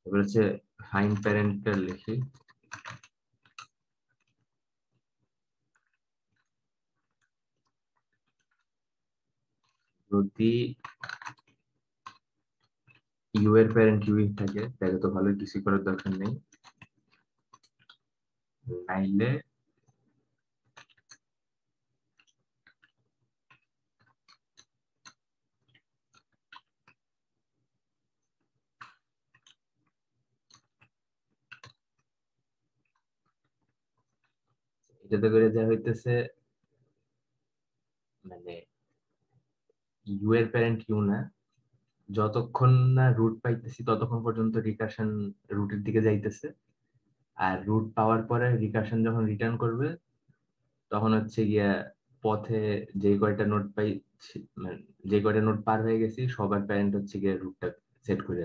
এবার হচ্ছে find parental লিখি। যদি ইউ এর প্যারেন্ট ইউ থাকে তাহলে তো ভালোই, কিছু করার দরকার নেই। নাইলে এটাতে করে যা হইতেছে, মানে ইউ এর প্যারেন্ট ইউ না, যতক্ষণ না রুট পাইতেছি ততক্ষণ পর্যন্ত রিকার্শন রুটের দিকে যাইতেছে। আর রুট পাওয়ার পরে রিকার্শন যখন রিটার্ন করবে তখন হচ্ছে গিয়া পথে যে কয়টা নোট পাই, মানে যে কয়টা নোট পার হয়ে গেছি সবার প্যারেন্ট হচ্ছে গিয়া রুটটা সেট করে